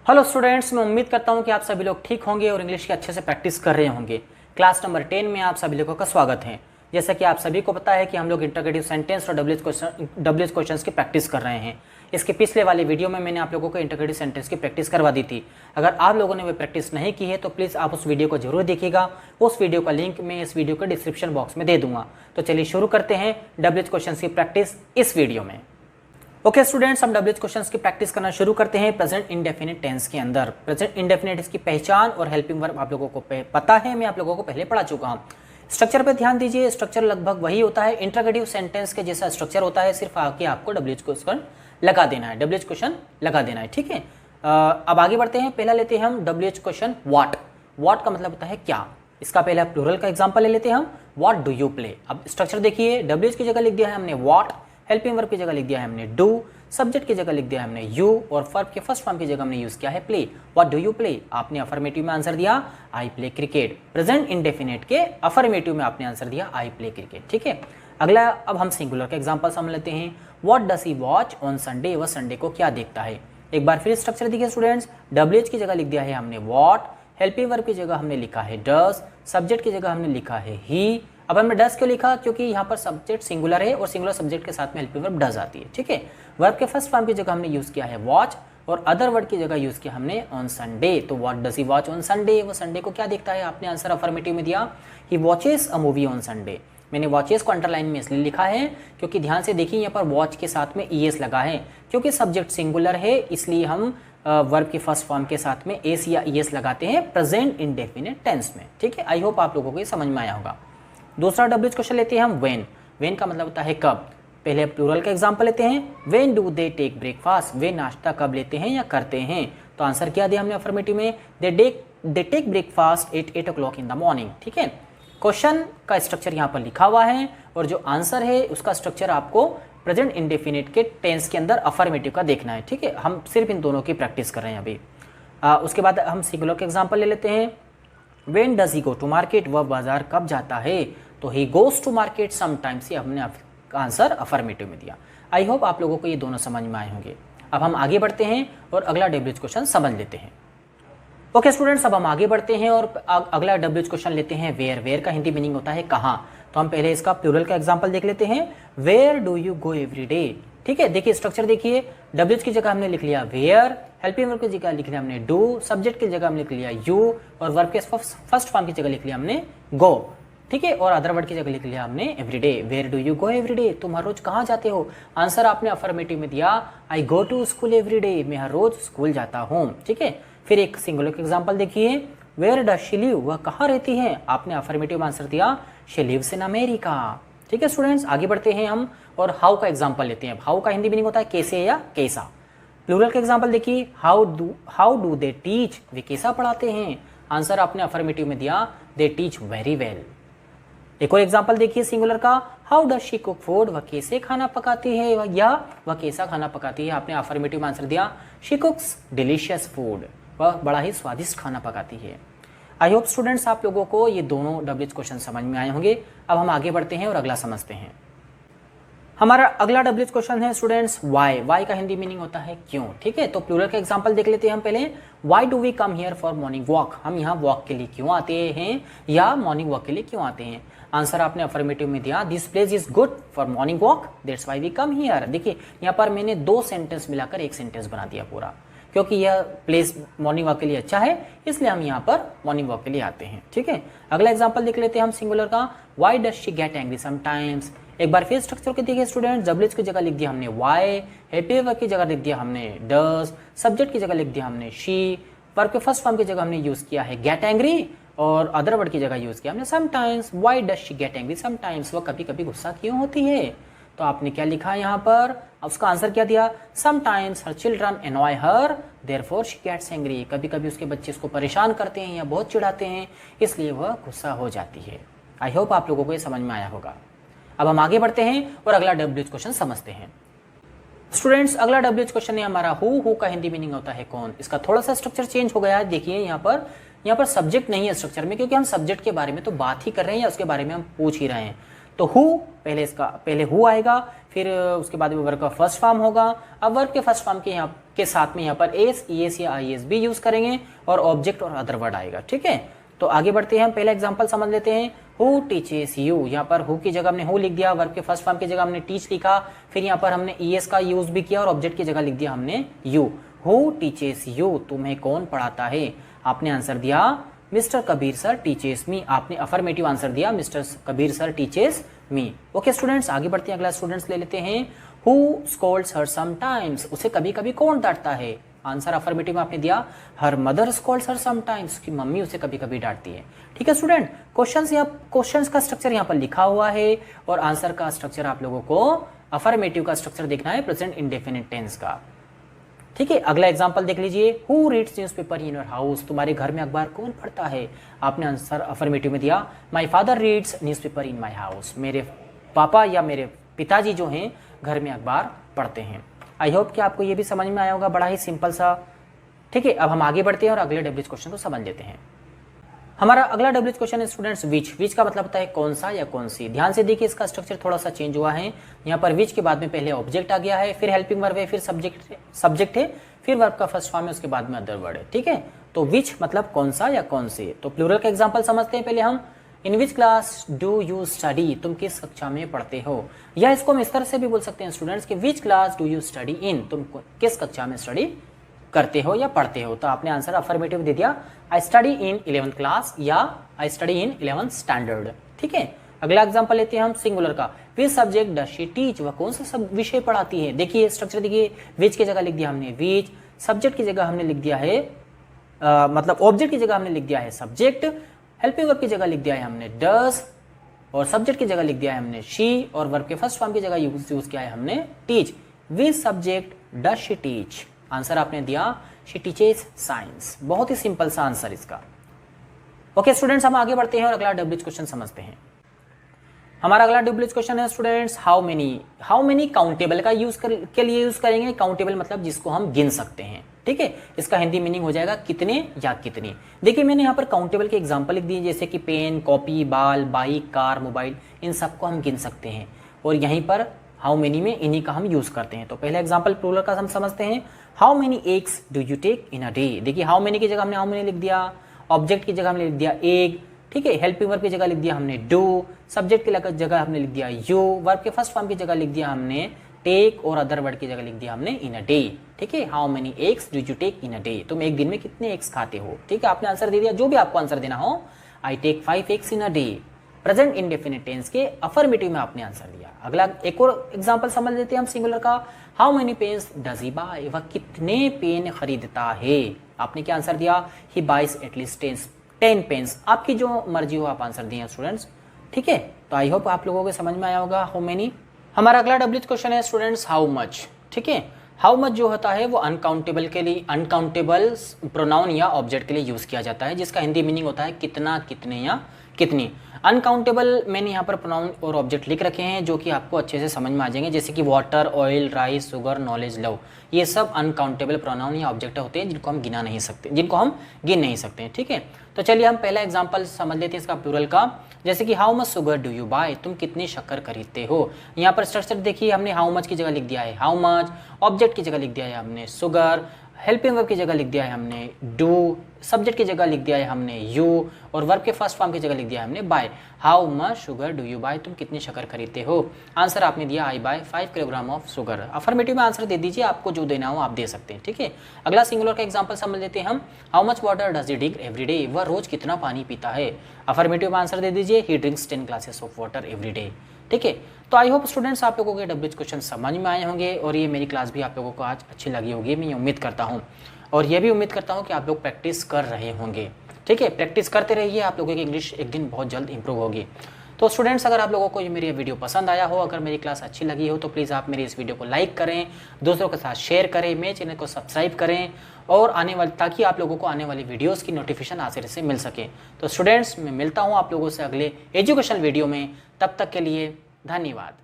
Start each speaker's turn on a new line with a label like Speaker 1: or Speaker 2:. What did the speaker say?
Speaker 1: Hello students, मैं उम्मीद करता हूं कि आप सभी लोग ठीक होंगे और इंग्लिश की अच्छे से प्रैक्टिस कर रहे होंगे। क्लास नंबर 10 में आप सभी लोगों का स्वागत है। जैसा कि आप सभी को पता है कि हम लोग इंटरोगेटिव सेंटेंस और डब्ल्यूएच क्वेश्चंस की प्रैक्टिस कर रहे हैं। इसके पिछले वाले वीडियो में मैंने आप लोगों को इंटरोगेटिव सेंटेंस की प्रैक्टिस करवा दी थी। अगर आप लोगों ने वो प्रैक्टिस नहीं की है तो प्लीज़ आप उस वीडियो को जरूर देखिएगा। उस वीडियो का लिंक मैं इस वीडियो के डिस्क्रिप्शन बॉक्स में दे दूंगा। तो चलिए शुरू करते हैं डब्ल्यूएच क्वेश्चंस की प्रैक्टिस इस वीडियो में। ओके स्टूडेंट्स, हम डब्ल्यूएच क्वेश्चंस की प्रैक्टिस करना शुरू करते हैं प्रेजेंट इंडेफिनिट टेंस के अंदर। प्रेजेंट इंडेफिनिट इसकी पहचान और हेल्पिंग वर्ब आप लोगों को पता है, मैं आप लोगों को पहले पढ़ा चुका हूं। स्ट्रक्चर पे ध्यान दीजिए। स्ट्रक्चर लगभग वही होता है, इंटरोगेटिव सेंटेंस के जैसा स्ट्रक्चर होता है, सिर्फ आके आपको डब्ल्यूएच क्वेश्चन लगा देना है, डब्ल्यूएच क्वेश्चन लगा देना है, ठीक है। अब आगे बढ़ते हैं। पहला लेते हैं हम डब्ल्यूएच क्वेश्चन व्हाट। व्हाट का मतलब होता है क्या। इसका पहला प्लूरल का एग्जाम्पल ले लेते हैं हम, व्हाट डू यू प्ले। अब स्ट्रक्चर देखिए, डब्ल्यूएच की जगह लिख दिया है हमने व्हाट, हेल्पिंग वर्ब की जगह लिख दिया है हमने डू, सब्जेक्ट की जगह लिख दिया है हमने यू और वर्ब के फर्स्ट फॉर्म की जगह हमने यूज किया है play. What do you play, आपने अफर्मेटिव में आंसर दिया I play cricket. Present indefinite के अफर्मेटिव में आपने आंसर दिया आई प्ले क्रिकेट, ठीक है। अगला अब हम सिंगुलर का एग्जांपल समझ लेते हैं। What does he watch on Sunday, वह संडे को क्या देखता है। एक बार फिर स्ट्रक्चर देखिए स्टूडेंट्स, डब्ल्यूएच की जगह लिख दिया है हमने व्हाट, हेल्पिंग वर्ब की जगह हमने लिखा है डज, सब्जेक्ट की जगह हमने लिखा है ही। अब हमने डज क्यों लिखा, क्योंकि यहाँ पर सब्जेक्ट सिंगुलर है और सिंगुलर सब्जेक्ट के साथ में हेल्पिंग वर्ब डज आती है, ठीक है। वर्ब के फर्स्ट फॉर्म की जगह हमने यूज किया है वॉच और अदर वर्ड की जगह यूज किया हमने ऑन संडे। तो what does he watch on Sunday, वो संडे को क्या देखता है, आपने आंसर अफर्मेटिव में दिया he watches a movie on Sunday. मैंने वॉचेस को अंडरलाइन में इसलिए लिखा है क्योंकि ध्यान से देखिए यहाँ पर वॉच के साथ में ईएस लगा है, क्योंकि सब्जेक्ट सिंगुलर है इसलिए हम वर्ब के फर्स्ट फॉर्म के साथ में एस या ईएस लगाते हैं प्रेजेंट इंडेफिनिट टेंस में, ठीक है। आई होप आप लोगों को ये समझ में आया होगा। दूसरा डब्ल्यूएच क्वेश्चन लेते हैं हम व्हेन। व्हेन का मतलब होता है कब। पहले प्लूरल का एग्जांपल लेते हैं, when do they take breakfast, वे नाश्ता कब लेते हैं या करते हैं। तो आंसर क्या दिया हमने अफर्मेटिव में, they take breakfast at 8 o'clock in the morning, ठीक है। क्वेश्चन का स्ट्रक्चर यहाँ पर लिखा हुआ है और जो आंसर है उसका स्ट्रक्चर आपको प्रेजेंट इंडेफिनिट के टेंस के अंदर अफर्मेटिव का देखना है, ठीक है। हम सिर्फ इन दोनों की प्रैक्टिस कर रहे हैं अभी। उसके बाद हम सिंगुलर का एग्जांपल ले लेते हैं। When does he go to market, वह बाजार कब जाता है। तो he goes to market sometimes, ये हमने आंसर अफर्मेटिव में दिया। आई होप आप लोगों को ये दोनों समझ में आए होंगे। अब हम आगे बढ़ते हैं और अगला डब्ल्यूएच क्वेश्चन समझ लेते हैं। ओके स्टूडेंट्स, अब हम आगे बढ़ते हैं और अगला डब्ल्यूएच क्वेश्चन लेते हैं वेयर। वेयर का हिंदी मीनिंग होता है कहाँ। तो हम पहले इसका प्लूरल का एग्जांपल देख लेते हैं, where do you go every day, ठीक है। देखिए स्ट्रक्चर देखिए, डब्ल्यूएच की जगह हमने लिख लिया वेयर, हेल्पिंग वर्ब की जगह लिख लिया हमने डू, सब्जेक्ट की जगह हमने लिख लिया यू और वर्ब के फर्स्ट फॉर्म की जगह लिख लिया हमने गो, ठीक है। और अदर वर्ड की जगह लिख लिया हमने everyday. Where do you go everyday, तुम हर रोज कहाँ जाते हो। आंसर आपने अफर्मेटिव में दिया आई गो टू स्कूल एवरीडे, मैं हर रोज स्कूल जाता हूँ, ठीक है। फिर एक सिंगुलर का एग्जांपल देखिए, वेयर डज शी लिव, वह कहाँ रहती है। आपने अफर्मेटिव में आंसर दिया शी लिव्स इन अमेरिका, ठीक है स्टूडेंट्स। आगे बढ़ते हैं हम और हाउ का एग्जांपल लेते हैं। हाउ का हिंदी मीनिंग होता है कैसे या कैसा। प्लूरल का एग्जांपल देखिए, हाउ डू दे टीच, वे कैसा पढ़ाते हैं। आंसर आपने अफर्मेटिव में दिया दे टीच वेरी वेल। एक और एग्जांपल देखिए सिंगुलर का, how does she cook food, वह कैसे खाना पकाती है या वह कैसा खाना पकाती है। आपने अफर्मेटिव में आंसर दिया शी कुक्स डिलीशियस फूड, वह बड़ा ही स्वादिष्ट खाना पकाती है। आई होप स्टूडेंट्स आप लोगों को ये दोनों डब्ल्यूएच क्वेश्चन समझ में आए होंगे। अब हम आगे बढ़ते हैं और अगला समझते हैं। हमारा अगला डब्ल्यूएच क्वेश्चन है स्टूडेंट्स वाई। वाई का हिंदी मीनिंग होता है क्यों, ठीक है। तो प्लूरल का एग्जांपल देख लेते हैं हम पहले। Why do we come here for morning walk, हम यहाँ वॉक के लिए क्यों आते हैं या मॉर्निंग वॉक के लिए क्यों आते हैं। आंसर आपने अफर्मेटिव में दिया this place is good for morning walk that's why we come here. देखिए यहाँ पर मैंने दो सेंटेंस मिलाकर एक सेंटेंस बना दिया पूरा, क्योंकि यह प्लेस मॉर्निंग वॉक के लिए अच्छा है इसलिए हम यहाँ पर मॉर्निंग वॉक के लिए आते हैं, ठीक है। अगला एग्जांपल देख लेते हैं हम सिंगुलर का, why does she get angry sometimes. एक बार फिर स्ट्रक्चर के देखिए स्टूडेंट, डब्ल्यूएच की जगह लिख दिया हमने वाई, हेल्पिंग वर्ब की जगह लिख दिया हमने डज, सब्जेक्ट की जगह लिख दिया हमने शी, वर्ब के फर्स्ट फॉर्म की जगह हमने यूज किया है गेट एंग्री और अदर वर्ड की जगह यूज किया हमने sometimes. Why does she get angry sometimes, वह कभी कभी गुस्सा क्यों होती है। तो आपने क्या लिखा यहाँ पर, उसका आंसर क्या दिया, sometimes her children annoy her therefore she gets angry, कभी कभी उसके बच्चे उसको परेशान करते हैं या बहुत चिढ़ाते हैं इसलिए वह गुस्सा हो जाती है। आई होप आप लोगों को ये समझ में आया होगा। अब हम आगे बढ़ते हैं और अगला डब्ल्यूएच क्वेश्चन समझते हैं। स्टूडेंट्स अगला डब्ल्यूएच क्वेश्चन है हमारा हु का हिंदी मीनिंग होता है कौन। इसका थोड़ा सा स्ट्रक्चर चेंज हो गया है। देखिए यहाँ पर सब्जेक्ट नहीं है स्ट्रक्चर में, क्योंकि हम सब्जेक्ट के बारे में तो बात ही कर रहे हैं या उसके बारे में हम पूछ ही रहे हैं। तो हु पहले हु आएगा, फिर उसके बाद में वर्ब का फर्स्ट फॉर्म होगा। अब वर्ब के फर्स्ट फॉर्म के साथ में यहाँ पर एस, ईएस या आईएस भी यूज करेंगे और ऑब्जेक्ट और अदर वर्ड आएगा। ठीक है, तो आगे बढ़ते हैं, हम पहला एग्जांपल समझ लेते हैं। हु टीचेस यू, यहाँ पर हु की जगह हमने हु लिख दिया, वर्ब के फर्स्ट फॉर्म की जगह हमने टीच लिखा, फिर यहाँ पर हमने ईएस का यूज भी किया और ऑब्जेक्ट की जगह लिख दिया हमने यू। हु टीचेस यू, तुम्हें कौन पढ़ाता है? आपने आंसर दिया mister Kabir sir teaches me. आपने अफर्मेटिव आंसर दिया mister Kabir sir teaches me. Okay students, आगे बढ़ते हैं, अगला स्टूडेंट्स ले लेते हैं। हु स्कोल्ड्स हर समटाइम्स, उसे कभी कभी कौन डांटता है? आंसर अफर्मेटिव में आपने दिया हर मदर स्कोल्ड्स हर समटाइम्स, की मम्मी उसे कभी कभी डांटती है। ठीक है स्टूडेंट, क्वेश्चंस का स्ट्रक्चर यहाँ पर लिखा हुआ है और आंसर का स्ट्रक्चर आप लोगों को अफर्मेटिव का स्ट्रक्चर देखना है प्रेजेंट इंडेफिनिट टेंस का। ठीक है, अगला एग्जांपल देख लीजिए। Who reads newspaper in your house, तुम्हारे घर में अखबार कौन पढ़ता है? आपने आंसर अफर्मेटिव में दिया my father reads newspaper in my house, मेरे पापा या मेरे पिताजी जो हैं घर में अखबार पढ़ते हैं। आई होप कि आपको ये भी समझ में आया होगा, बड़ा ही सिंपल सा। ठीक है, अब हम आगे बढ़ते हैं और अगले डब्ल्यूएच क्वेश्चन को समझ लेते हैं। हमारा अगला डब्ल्यूएच क्वेश्चन है स्टूडेंट्स विच का मतलब होता है कौन सा या कौन सी। ध्यान से देखिए, इसका स्ट्रक्चर थोड़ा सा चेंज हुआ है। यहाँ पर विच के बाद में पहले ऑब्जेक्ट आ गया है, फिर हेल्पिंग वर्ब है, फिर सब्जेक्ट है, फिर वर्ब का फर्स्ट फॉर्म है, उसके बाद में अदर वर्ड है। ठीक है, तो विच मतलब कौन सा या कौन से। तो प्लूरल का एग्जांपल समझते हैं पहले हम। In which class do you study, तुम किस कक्षा में पढ़ते हो? या इसको हम इस तरह से भी बोल सकते हैं स्टूडेंट्स कि विच class do you study in, तुम किस कक्षा में स्टडी करते हो या पढ़ते हो। तो आपने आंसर अफर्मेटिव दे दिया I study in 11th class या I study in 11th standard. ठीक है, अगला एग्जांपल लेते हैं हम सिंगुलर का। Which subject does she teach, वह कौन सा सब विषय पढ़ाती है? देखिए स्ट्रक्चर देखिए, विच की जगह लिख दिया हमने विच, सब्जेक्ट की जगह हमने लिख दिया है मतलब ऑब्जेक्ट की जगह हमने लिख दिया है सब्जेक्ट, हेल्पिंग वर्ब की जगह लिख दिया है हमने डज, और सब्जेक्ट की जगह लिख दिया है हमने शी, और वर्ब के फर्स्ट फॉर्म की जगह यूज किया है हमने teach. Which subject does she teach, answer आपने दिया शी टीचेस साइंस। बहुत ही सिंपल सा आंसर इसका। ओके स्टूडेंट्स, हम आगे बढ़ते हैं और अगला डब्ल्यूएच क्वेश्चन समझते हैं। हमारा अगला डब्ल्यूएच क्वेश्चन है स्टूडेंट्स हाउ मेनी काउंटेबल का के लिए यूज करेंगे। काउंटेबल मतलब जिसको हम गिन सकते हैं। ठीक है, इसका हिंदी मीनिंग हो जाएगा कितने या कितनी। देखिए मैंने यहाँ पर काउंटेबल के एग्जांपल लिख दिए, जैसे कि पेन, कॉपी, बाल, बाइक, कार, मोबाइल, इन सबको हम गिन सकते हैं। और यहीं पर हाउ मेनी में इन्हीं का हम यूज करते हैं। तो पहले एग्जांपल प्लूरल का हम समझते हैं। How many eggs do you take in a day. देखिए हाउ मेनी की जगह हमने हाउ मेनी लिख दिया, ऑब्जेक्ट की जगह हमने लिख दिया एग। ठीक है, हेल्पिंग वर्ब की जगह लिख दिया हमने डू, सब्जेक्ट की जगह हमने लिख दिया यू, वर्ब के फर्स्ट फॉर्म की जगह लिख दिया हमने टेक, और अदर वर्ड की जगह लिख दिया हमने इन अ डे। ठीक है, how many eggs do you take in a day, तुम एक दिन में कितने एग्स खाते हो। ठीक है, आपने आंसर दे दिया, जो भी आपको आंसर देना हो। I take 5 eggs in a day, present indefinite tense के अफर्मेटिव में आपने आंसर दिया। अगला एक और एग्जांपल समझ लेते हैं हम सिंगुलर का। How many pens does he buy, वह कितने पेन खरीदता है। आपने क्या आंसर दिया, ही बाइज एटलीस्ट 10 पेन्स। आपकी जो मर्जी हो आप आंसर दिए स्टूडेंट्स। ठीक है, तो आई होप आप लोगों को समझ में आया होगा हाउ मेनी। हमारा अगला डब्ल्यूएच क्वेश्चन है स्टूडेंट्स हाउ मच। ठीक है, हाउ मच जो होता है वो अनकाउंटेबल के लिए, अनकाउंटेबल प्रोनाउन या ऑब्जेक्ट के लिए यूज किया जाता है, जिसका हिंदी मीनिंग होता है कितना, कितने या कितनी। अनकाउंटेबल मैंने यहाँ पर प्रोनाउन और ऑब्जेक्ट लिख रखे हैं जो कि आपको अच्छे से समझ में आ जाएंगे, जैसे कि water, oil, rice, sugar, knowledge, love. ये सब अनकाउंटेबल प्रोनाउन या ऑब्जेक्ट होते हैं जिनको हम गिना नहीं सकते, जिनको हम गिन नहीं सकते हैं। ठीक है, तो चलिए हम पहला एग्जांपल समझ लेते हैं इसका प्लूरल का। जैसे कि how much sugar do you buy, तुम कितनी शक्कर खरीदते हो। यहाँ पर स्ट्रक्चर देखिए, हमने हाउ मच की जगह लिख दिया है हाउ मच, ऑब्जेक्ट की जगह लिख दिया है हमने शुगर, हेल्पिंग वर्ब की जगह लिख दिया है हमने डू, सब्जेक्ट की जगह लिख दिया है हमने यू, और वर्ब के फर्स्ट फॉर्म की जगह लिख दिया है हमने buy. How much sugar do you buy, तुम कितनी शक्कर खरीदते हो। आंसर आपने दिया I buy 5 kilogram of sugar. Affirmative में आंसर दे दीजिए, आपको जो देना हो आप दे सकते हैं। ठीक है, अगला सिंगुलर का एग्जांपल समझ लेते हैं हम। How much water does he drink every day, वह रोज कितना पानी पीता है। अफर्मेटिव में आंसर दे दीजिए ही drinks 10 glasses of water every day. ठीक है, तो आई होप स्टूडेंट्स आप लोगों के डब्ल्यूएच क्वेश्चन समझ में आए होंगे और ये मेरी क्लास भी आप लोगों को आज अच्छी लगी होगी, मैं उम्मीद करता हूँ। और ये भी उम्मीद करता हूँ कि आप लोग प्रैक्टिस कर रहे होंगे। ठीक है, प्रैक्टिस करते रहिए, आप लोगों की इंग्लिश एक दिन बहुत जल्द इंप्रूव होगी। तो स्टूडेंट्स अगर आप लोगों को ये मेरी वीडियो पसंद आया हो, अगर मेरी क्लास अच्छी लगी हो, तो प्लीज़ आप मेरी इस वीडियो को लाइक करें, दूसरों के साथ शेयर करें, मेरे चैनल को सब्सक्राइब करें, और ताकि आप लोगों को आने वाली वीडियोज़ की नोटिफिकेशन आसानी से मिल सके। तो स्टूडेंट्स मैं मिलता हूँ आप लोगों से अगले एजुकेशन वीडियो में, तब तक के लिए धन्यवाद।